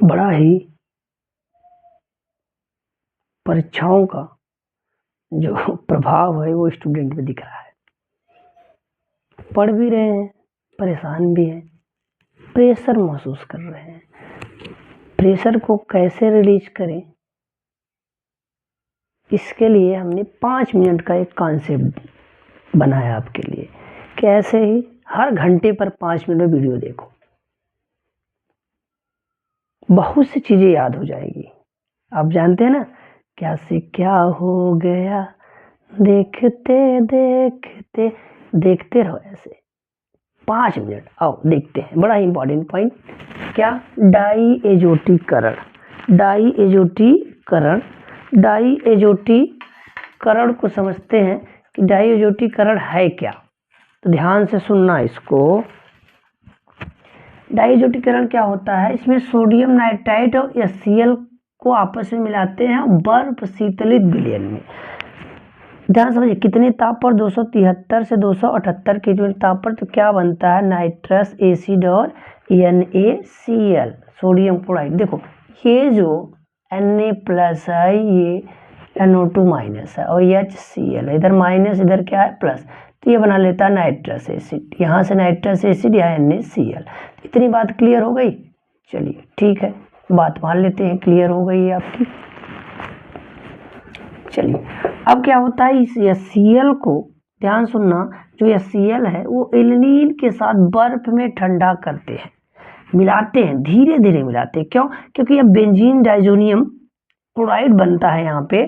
बड़ा ही परीक्षाओं का जो प्रभाव है वो स्टूडेंट में दिख रहा है। पढ़ भी रहे हैं, परेशान भी हैं, प्रेशर महसूस कर रहे हैं। प्रेशर को कैसे रिलीज करें, इसके लिए हमने 5 मिनट का एक कॉन्सेप्ट बनाया आपके लिए। कैसे ही हर घंटे पर 5 मिनट में वीडियो देखो, बहुत सी चीजें याद हो जाएगी। आप जानते हैं ना, क्या से क्या हो गया, देखते देखते देखते रहो ऐसे 5 मिनट। आओ देखते हैं, बड़ा ही इंपॉर्टेंट पॉइंट। क्या? डाईएजोटीकरण। डाईएजोटीकरण को समझते हैं कि डाईएजोटीकरण है क्या, तो ध्यान से सुनना इसको। डाईएजोटीकरण क्या होता है? इसमें सोडियम नाइट्राइट और HCl को आपस में मिलाते हैं बर्फ शीतलित विलयन में। ध्यान समझिए, कितने ताप पर? 273 से 278 के ताप पर। तो क्या बनता है? नाइट्रस एसिड और NaCl, सोडियम क्लोराइड। देखो ये जो Na+ है ये NO2- है और HCl है, इधर माइनस इधर क्या है प्लस, तो ये बना लेता है नाइट्रस एसिड। यहाँ से नाइट्रस एसिड या NaCl। इतनी बात क्लियर हो गई? चलिए ठीक है, बात मान लेते हैं क्लियर हो गई है आपकी। चलिए अब क्या होता है, इस HCl को ध्यान सुनना, जो HCl है वो एल्निन के साथ बर्फ में ठंडा करते हैं, मिलाते हैं, धीरे धीरे मिलाते हैं। क्यों? क्योंकि अब बेंजीन डाइजोनियम क्लोराइड बनता है यहाँ पे।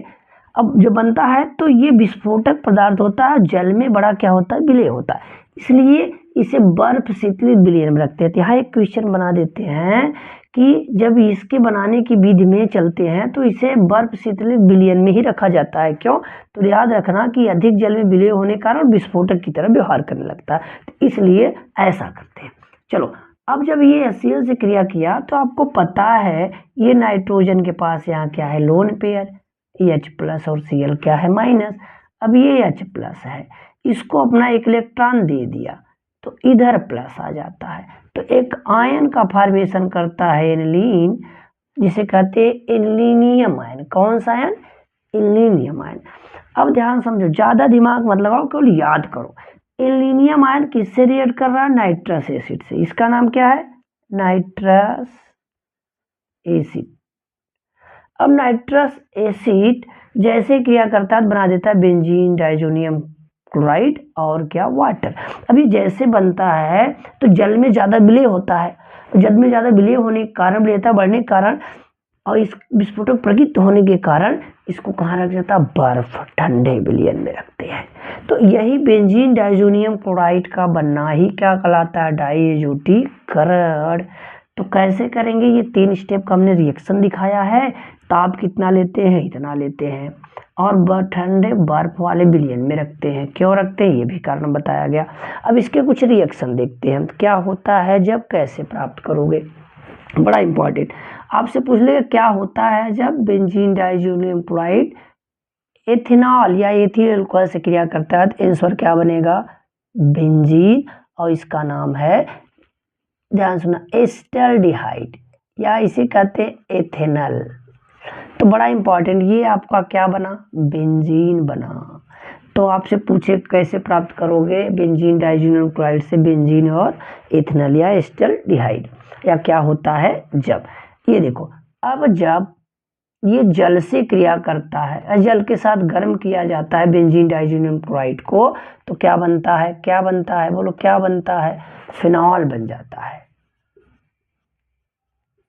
अब जो बनता है तो ये विस्फोटक पदार्थ होता है, जल में बड़ा क्या होता है, विलय होता है, इसलिए इसे बर्फ शीतलित विलयन में रखते हैं। तो यहाँ एक क्वेश्चन बना देते हैं कि जब इसके बनाने की विधि में चलते हैं तो इसे बर्फ शीतलित विलयन में ही रखा जाता है। क्यों? तो याद रखना कि अधिक जल में विलय होने के कारण विस्फोटक की तरह व्यवहार करने लगता है, तो इसलिए ऐसा करते हैं। चलो अब जब ये HCl से क्रिया किया तो आपको पता है ये नाइट्रोजन के पास यहाँ क्या है, लोन पेयर H+ और Cl क्या है, माइनस। अब ये H+ है, इसको अपना एक इलेक्ट्रॉन दे दिया तो इधर प्लस आ जाता है, तो एक आयन का फॉर्मेशन करता है एनिलीन, जिसे कहते हैं एल्युमिनियम आयन। कौन सा आयन? Aluminium ion. अब ध्यान समझो, ज्यादा दिमाग मत लगाओ, केवल याद करो। एल्युमिनियम आयन किससे रिएक्ट कर रहा है? नाइट्रस एसिड से। इसका नाम क्या है? Nitrous acid. अब नाइट्रस एसिड जैसे क्रिया करता है बना देता है बेंजीन डाइजोनियम क्लोराइड और क्या, वाटर। अभी जैसे बनता है तो जल में ज्यादा विलय होता है, जल में ज्यादा विलय होने के कारण, विलयता बढ़ने के कारण और इस विस्फोटक प्रकृत होने के कारण इसको कहाँ रख जाता है? बर्फ, ठंडे विलयन में रखते हैं। तो यही बेंजीन डाइजोनियम क्लोराइड का बनना ही क्या कहलाता है? डाईएजोटीकरण। तो कैसे करेंगे? ये 3 स्टेप का हमने रिएक्शन दिखाया है। ताप कितना लेते हैं? इतना लेते हैं, और ठंडे बर्फ वाले विलयन में रखते हैं। क्यों रखते हैं ये भी कारण बताया गया। अब इसके कुछ रिएक्शन देखते हैं, क्या होता है जब, कैसे प्राप्त करोगे, बड़ा इंपॉर्टेंट। आपसे पूछ लेगा क्या होता है जब बेंजीन डाइजोनियम क्लोराइड एथेनॉल या एथिल अल्कोहल से क्रिया करता है, तो आंसर क्या बनेगा? बेंजीन, और इसका नाम है, ध्यान सुना, एस्टल्डिहाइड, या इसे कहते हैं एथेनॉल। तो बड़ा इंपॉर्टेंट, ये आपका क्या बना? बेंजीन बना। तो आपसे पूछे कैसे प्राप्त करोगे बेंजीन डाइजोनियम क्लोराइड से बेंजीन और एथेनॉल या एस्टल्डिहाइड, या क्या होता है जब। ये देखो, अब जब ये जल से क्रिया करता है, जल के साथ गर्म किया जाता है बेंजीन डाइजोनियम क्लोराइड को, तो क्या बनता है? क्या बनता है? बोलो क्या बनता है? फिनॉल बन जाता है।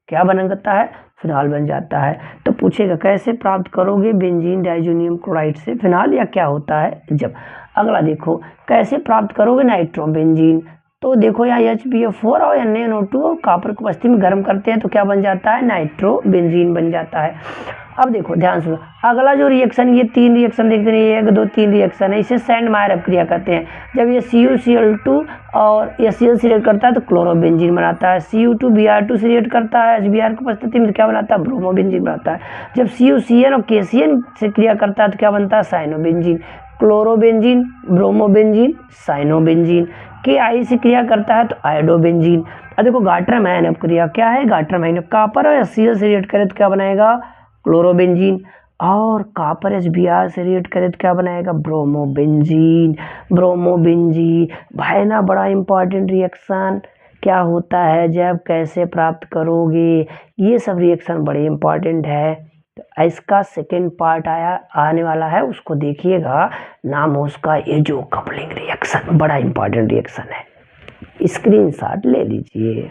क्या बनता है? फिनॉल बन जाता है। तो पूछेगा कैसे प्राप्त करोगे बेंजीन डाइजोनियम क्लोराइड से फिनॉल, या क्या होता है जब। अगला देखो, कैसे प्राप्त करोगे नाइट्रोबेंजीन। तो देखो यहाँ HBO4 और NaNO2 और कॉपर को उपस्थिति में गर्म करते हैं तो क्या बन जाता है? नाइट्रोबेंजीन बन जाता है। अब देखो ध्यान सुनो, अगला जो रिएक्शन, ये 3 रिएक्शन देखते हैं, 1 2 3 रिएक्शन है, इसे सैंडमायर अपक्रिया कहते हैं। जब ये CuCl2 और HCl से रिएक्ट करता है तो क्लोरोबेंजीन बनाता है। Cu2 Br2 से रिएक्ट करता है HBr की उपस्थिति में, तो क्या बनाता है? ब्रोमोबेंजीन बनाता है। जब CuCl और KCl से क्रिया करता है तो क्या बनता है? साइनोबेंजीन। Chlorobenzene, bromobenzene, cyanobenzene. के आई से क्रिया करता है तो आयोडोबेंजीन। अब देखो गाट्रामाइन क्रिया क्या है, गाट्रामाइन कॉपर और HCl से रिएक्ट करे तो क्या बनाएगा, क्लोरोबेंजीन। और कॉपर HBr से रिएक्ट करे तो क्या बनाएगा, ब्रोमोबेंजीन। ब्रोमोबेंजीन भाई ना बड़ा इंपॉर्टेंट रिएक्शन क्या होता है, जब कैसे प्राप्त करोगे, ये सब रिएक्शन बड़े इंपॉर्टेंट है। तो इसका सेकेंड पार्ट आने वाला है, उसको देखिएगा, नाम है उसका एजो कपलिंग रिएक्शन, बड़ा इंपॉर्टेंट रिएक्शन है, स्क्रीनशॉट ले लीजिए।